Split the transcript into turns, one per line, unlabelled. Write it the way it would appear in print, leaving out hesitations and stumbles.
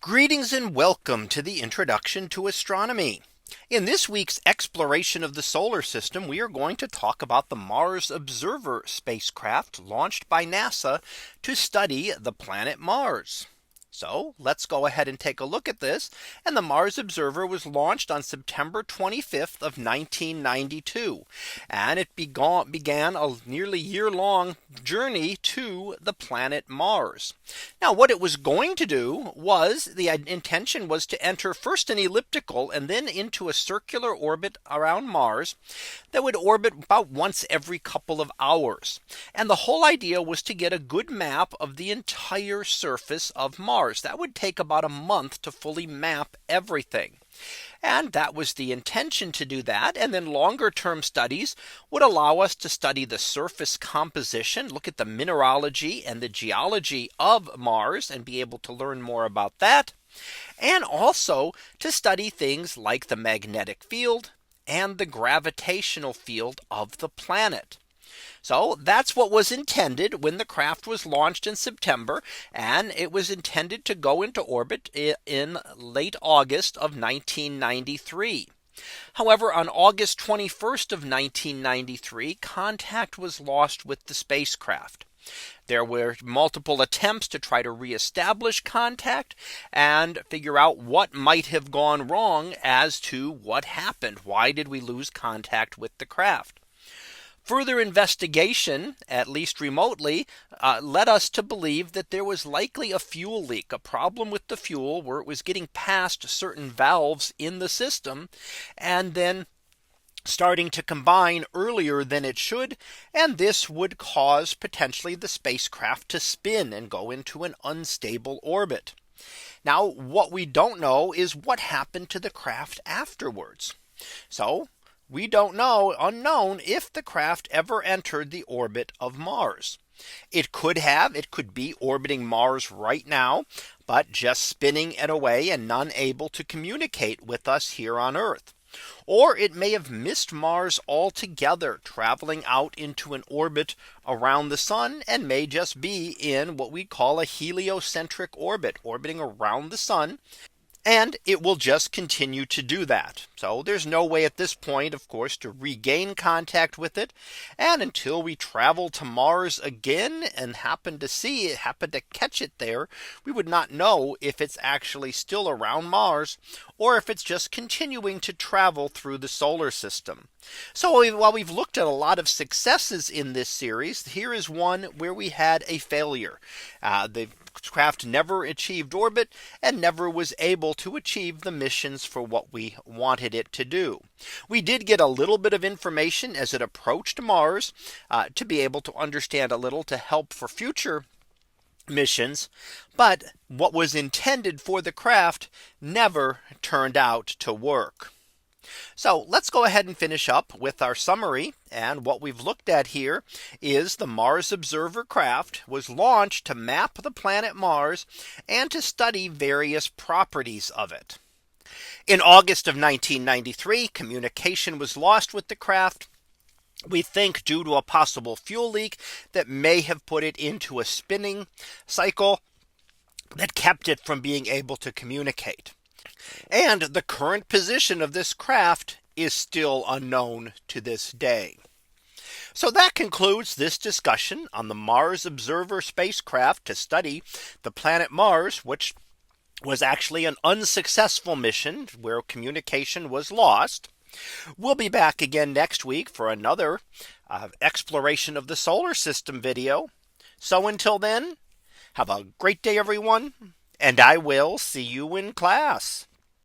Greetings and welcome to the introduction to astronomy. In this week's exploration of the solar system, we are going to talk about the Mars Observer spacecraft launched by NASA to study the planet Mars. So let's go ahead and take a look at this. And the Mars Observer was launched on September 25th of 1992. And it began a nearly year-long journey to the planet Mars. Now what it was going to do was the intention was to enter first an elliptical and then into a circular orbit around Mars that would orbit about once every couple of hours. And the whole idea was to get a good map of the entire surface of Mars. That would take about a month to fully map everything. And that was the intention to do that. And then longer term studies would allow us to study the surface composition, look at the mineralogy and the geology of Mars and be able to learn more about that. And also to study things like the magnetic field and the gravitational field of the planet. So that's what was intended when the craft was launched in September, and it was intended to go into orbit in late August of 1993. However, on August 21st of 1993, contact was lost with the spacecraft. There were multiple attempts to try to reestablish contact and figure out what might have gone wrong as to what happened. Why did we lose contact with the craft? Further investigation, at least remotely, led us to believe that there was likely a fuel leak, a problem with the fuel where it was getting past certain valves in the system and then starting to combine earlier than it should. And this would cause potentially the spacecraft to spin and go into an unstable orbit. Now, what we don't know is what happened to the craft afterwards. So we don't know, unknown, if the craft ever entered the orbit of Mars. It could be orbiting Mars right now, but just spinning it away and unable to communicate with us here on Earth. Or it may have missed Mars altogether, traveling out into an orbit around the sun, and may just be in what we call a heliocentric orbit, orbiting around the sun. And it will just continue to do that. So there's no way at this point, of course, to regain contact with it. And until we travel to Mars again and happen to catch it there, we would not know if it's actually still around Mars or if it's just continuing to travel through the solar system. So while we've looked at a lot of successes in this series, here is one where we had a failure. The craft never achieved orbit and never was able to achieve the missions for what we wanted it to do. We did get a little bit of information as it approached Mars to be able to understand a little to help for future missions. But what was intended for the craft never turned out to work. So let's go ahead and finish up with our summary. And what we've looked at here is the Mars Observer craft was launched to map the planet Mars and to study various properties of it. In August of 1993, communication was lost with the craft. We think due to a possible fuel leak that may have put it into a spinning cycle that kept it from being able to communicate. And the current position of this craft is still unknown to this day. So that concludes this discussion on the Mars Observer spacecraft to study the planet Mars, which was actually an unsuccessful mission where communication was lost. We'll be back again next week for another exploration of the solar system video. So until then, have a great day, everyone, and I will see you in class.